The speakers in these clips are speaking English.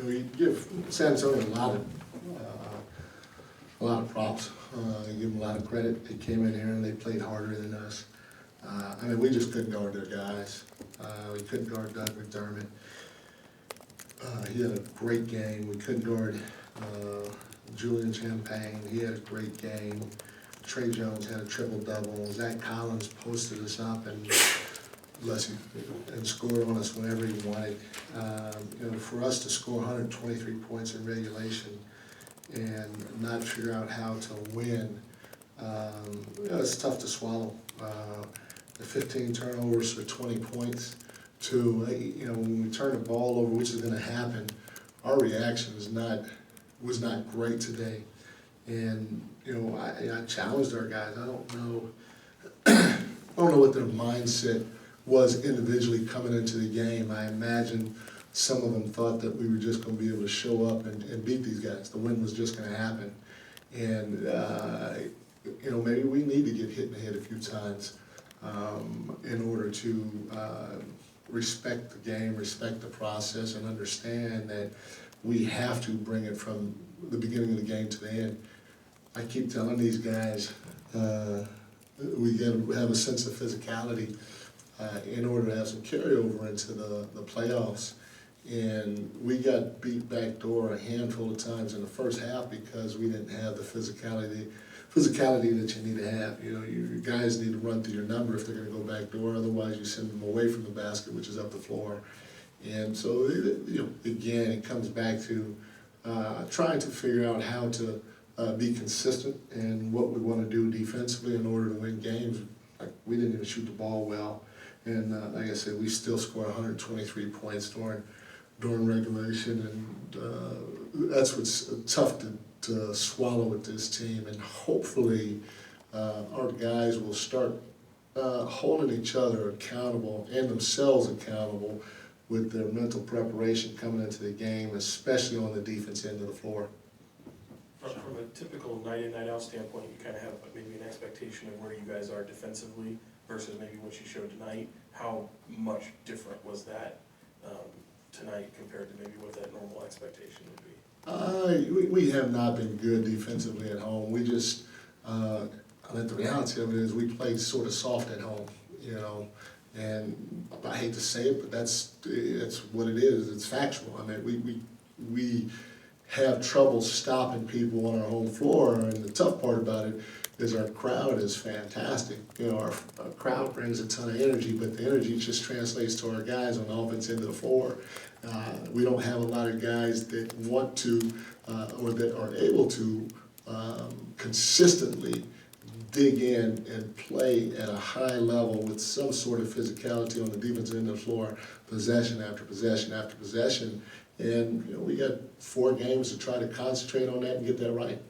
we give San Antonio a lot of props. I give them a lot of credit. They came in here and they played harder than us. I mean, we just couldn't guard their guys. We couldn't guard Doug McDermott. He had a great game. We couldn't guard Julian Champagne. He had a great game. Trey Jones had a triple-double. Zach Collins posted us up and scored on us whenever he wanted. For us to score 123 points in regulation and not figure out how to win, it's tough to swallow. The 15 turnovers for 20 points to, when we turn the ball over, which is going to happen, our reaction was not great today. And, I challenged our guys. I don't know what their mindset was individually coming into the game. I imagine some of them thought that we were just going to be able to show up and beat these guys. The win was just going to happen. And, maybe we need to get hit in the head a few times in order to respect the game, respect the process, and understand that we have to bring it from the beginning of the game to the end. I keep telling these guys, we got to have a sense of physicality in order to have some carryover into the playoffs. And we got beat back door a handful of times in the first half because we didn't have the physicality that you need to have. Your guys need to run through your number if they're going to go back door. Otherwise, you send them away from the basket, which is up the floor. And so, again, it comes back to trying to figure out how to be consistent in what we want to do defensively in order to win games. Like, we didn't even shoot the ball well. And like I said, we still scored 123 points during regulation. And that's what's tough to swallow with this team. And hopefully our guys will start holding each other accountable and themselves accountable with their mental preparation coming into the game, especially on the defense end of the floor. From a typical night in, night out standpoint, you kind of have maybe an expectation of where you guys are defensively versus maybe what you showed tonight. How much different was that tonight compared to maybe what that normal expectation would be? We have not been good defensively at home. We just, I think the reality of it is we played sort of soft at home, and I hate to say it, but that's what it is. It's factual. I mean, we have trouble stopping people on our home floor, and the tough part about it is our crowd is fantastic. Our crowd brings a ton of energy, but the energy just translates to our guys on the offense end of the floor. We don't have a lot of guys that want to or that are able to consistently dig in and play at a high level with some sort of physicality on the defensive end of the floor, possession after possession after possession. And we got 4 games to try to concentrate on that and get that right.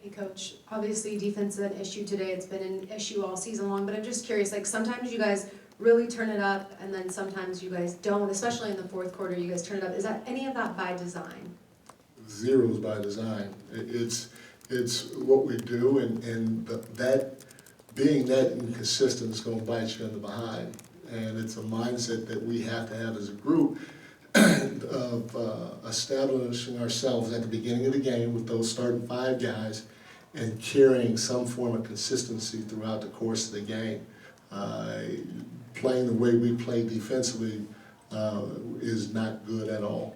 Hey, Coach, obviously defense is an issue today. It's been an issue all season long, but I'm just curious, sometimes you guys really turn it up and then sometimes you guys don't, especially in the fourth quarter, you guys turn it up. Is that any of that by design? Zero's by design. It's what we do, and that being that inconsistent is going to bite you in the behind. And it's a mindset that we have to have as a group of establishing ourselves at the beginning of the game with those starting 5 guys and carrying some form of consistency throughout the course of the game. Playing the way we play defensively is not good at all.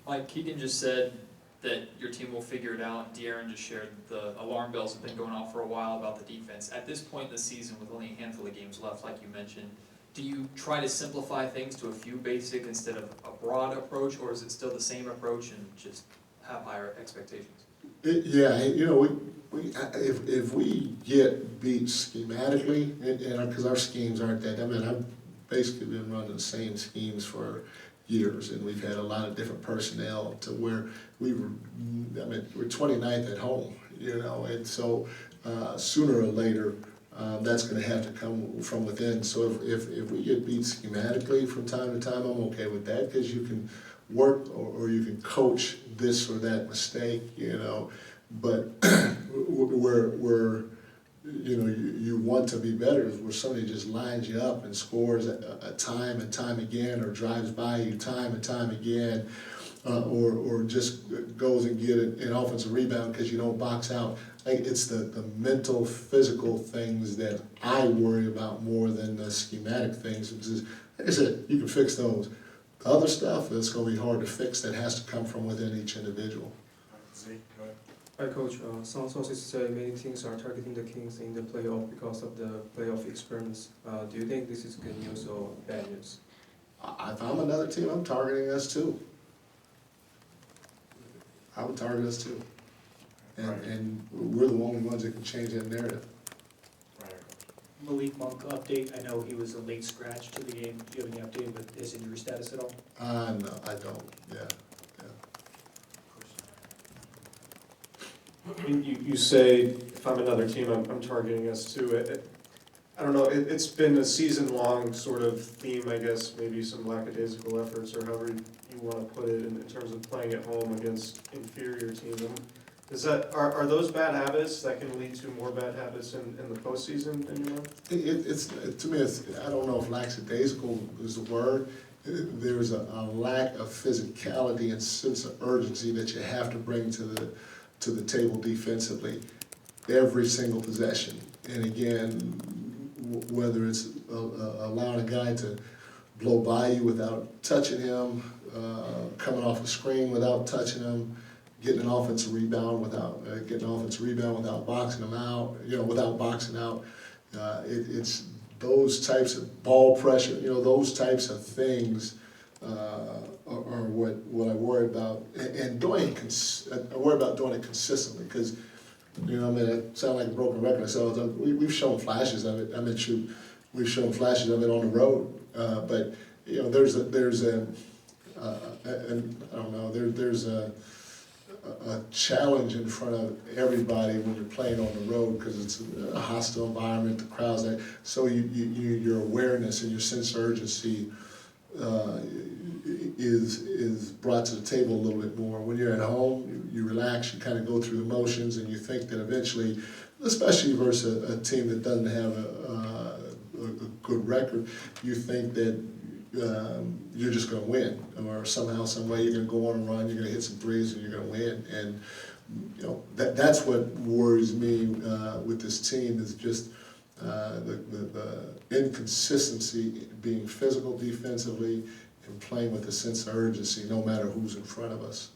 Mike, Keegan just said that your team will figure it out. De'Aaron just shared the alarm bells have been going off for a while about the defense. At this point in the season, with only a handful of games left, like you mentioned, do you try to simplify things to a few basic instead of a broad approach, or is it still the same approach and just have higher expectations? If we get beat schematically, and because our schemes aren't that, I've basically been running the same schemes for years, and we've had a lot of different personnel to where we're 29th at home, and so sooner or later, that's going to have to come from within. So if we get beat schematically from time to time, I'm okay with that, because you can work or you can coach this or that mistake, but we're you want to be better is where somebody just lines you up and scores a time and time again, or drives by you time and time again, or just goes and get an offensive rebound because you don't box out. Like, it's the mental, physical things that I worry about more than the schematic things. It's just, like I said, you can fix those. The other stuff, that's going to be hard to fix. That has to come from within each individual. Zeke, go ahead. Hi, Coach. Some sources say many teams are targeting the Kings in the playoff because of the playoff experiments. Do you think this is good news or bad news? If I'm another team, I'm targeting us too. I would target us too. And we're the only ones that can change that narrative. Malik Monk update, I know he was a late scratch to the game. Do you have any update with his injury status at all? No, I don't, yeah. You say, if I'm another team, I'm targeting us too. I don't know, it's been a season-long sort of theme, I guess, maybe some lackadaisical efforts, or however you want to put it, in terms of playing at home against inferior teams. Are those bad habits that can lead to more bad habits in the postseason, in your mind? To me, I don't know if lackadaisical is the word. There's a lack of physicality and sense of urgency that you have to bring to the table defensively every single possession. And again, whether it's allowing a guy to blow by you without touching him, coming off a screen without touching him, getting an offensive rebound without boxing him out, without boxing out. It's those types of ball pressure, those types of things are what I worry about, and I worry about doing it consistently, because I sound like a broken record. So we've shown flashes of it. We've shown flashes of it on the road, but there's a challenge in front of everybody when you're playing on the road, because it's a hostile environment, the crowd's there. So your awareness and your sense of urgency is brought to the table a little bit more. When you're at home, you relax, you kind of go through the motions, and you think that eventually, especially versus a team that doesn't have a good record, you think that you're just going to win, or somehow, some way you're going to go on and run, you're going to hit some threes, and you're going to win. And that's what worries me with this team, is just the inconsistency, being physical defensively and playing with a sense of urgency, no matter who's in front of us.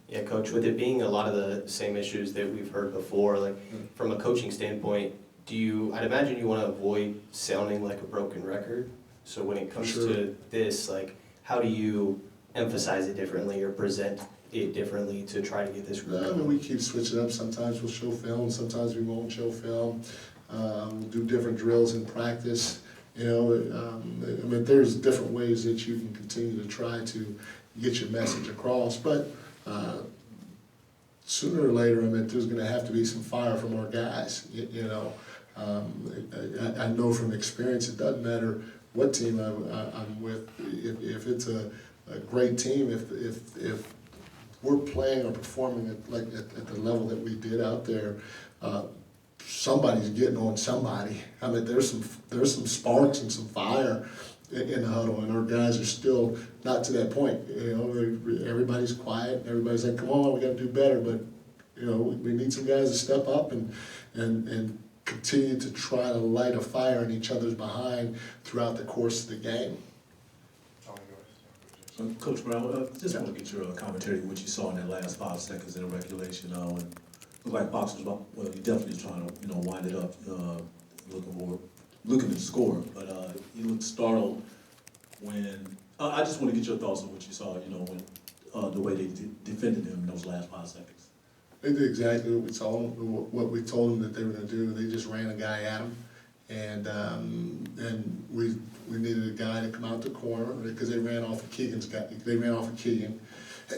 Yeah, Coach, with it being a lot of the same issues that we've heard before, like from a coaching standpoint, I'd imagine you want to avoid sounding like a broken record. So when it comes to this, like, how do you emphasize it differently or present it differently to try to get this group? We keep switching up. Sometimes we'll show film, sometimes we won't show film. We'll do different drills in practice. There's different ways that you can continue to try to get your message across. But sooner or later, there's going to have to be some fire from our guys. I know from experience, it doesn't matter what team I'm with. If it's a great team, if we're playing or performing at the level that we did out there, somebody's getting on somebody. There's some sparks and some fire in the huddle, and our guys are still not to that point. Everybody's quiet. Everybody's like, "Come on, we got to do better." But we need some guys to step up and continue to try to light a fire in each other's behind throughout the course of the game. Coach Brown, just want to get your commentary on what you saw in that last 5 seconds in the regulation. When it looked like Fox was he definitely was trying to wind it up, looking to score, but he looked startled when. I just want to get your thoughts on what you saw. When the way they defended him in those last 5 seconds. They did exactly what we told them that they were going to do. They just ran a guy at him, and we needed a guy to come out the corner, because they ran off of Keegan's guy. They ran off of Keegan,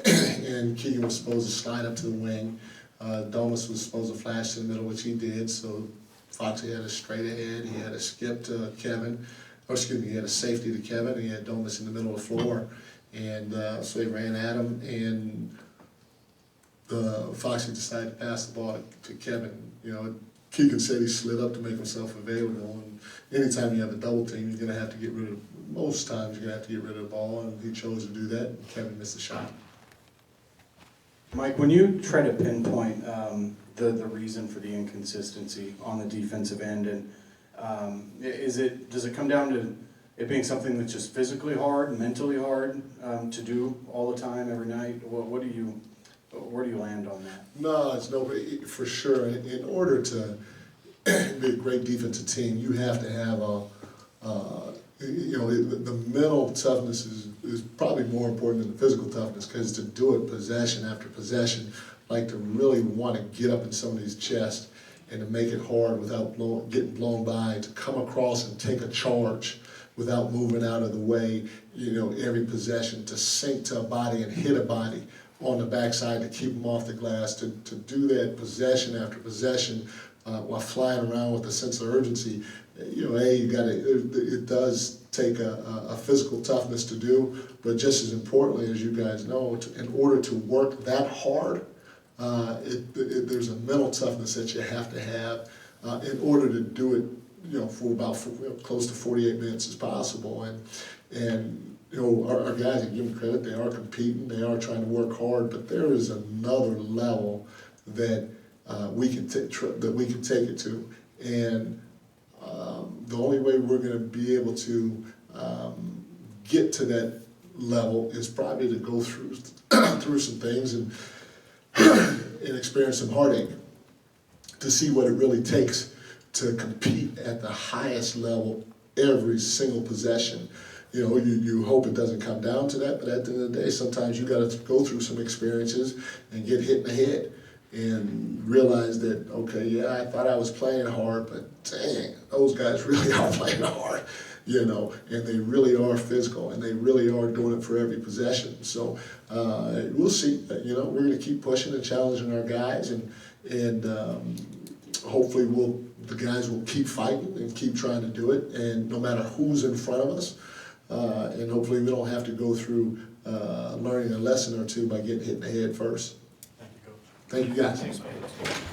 and Keegan was supposed to slide up to the wing. Domas was supposed to flash to the middle, which he did. So Foxy had a straight ahead. He had a skip to Kevin. He had a safety to Kevin. And he had Domas in the middle of the floor, and so they ran at him, and Foxy decided to pass the ball to Kevin. Keegan said he slid up to make himself available, and anytime you have a double team, you're gonna have to get rid of, most times you're gonna have to get rid of the ball, and he chose to do that, and Kevin missed the shot. Mike, when you try to pinpoint the reason for the inconsistency on the defensive end, and does it come down to it being something that's just physically hard and mentally hard to do all the time, every night? Where do you land on that? No, it's no, for sure. In order to be a great defensive team, you have to have the mental toughness is probably more important than the physical toughness, because to do it possession after possession, like to really want to get up in somebody's chest and to make it hard without getting blown by, to come across and take a charge without moving out of the way, every possession, to sink to a body and hit a body on the backside to keep them off the glass, to do that possession after possession while flying around with a sense of urgency. It does take a physical toughness to do, but just as importantly, as you guys know, in order to work that hard, there's a mental toughness that you have to have in order to do it, for about close to 48 minutes as possible. And our guys, I give them credit, they are competing, they are trying to work hard, but there is another level that we can take it to, and the only way we're going to be able to get to that level is probably to go through some things and experience some heartache to see what it really takes to compete at the highest level every single possession. You hope it doesn't come down to that, but at the end of the day, sometimes you got to go through some experiences and get hit in the head and realize that, okay, yeah, I thought I was playing hard, but dang, those guys really are playing hard, and they really are physical, and they really are doing it for every possession. So we'll see. We're going to keep pushing and challenging our guys, and hopefully the guys will keep fighting and keep trying to do it, and no matter who's in front of us, and hopefully we don't have to go through learning a lesson or two by getting hit in the head first. Thank you, Coach. Thank you, guys. Thanks, man.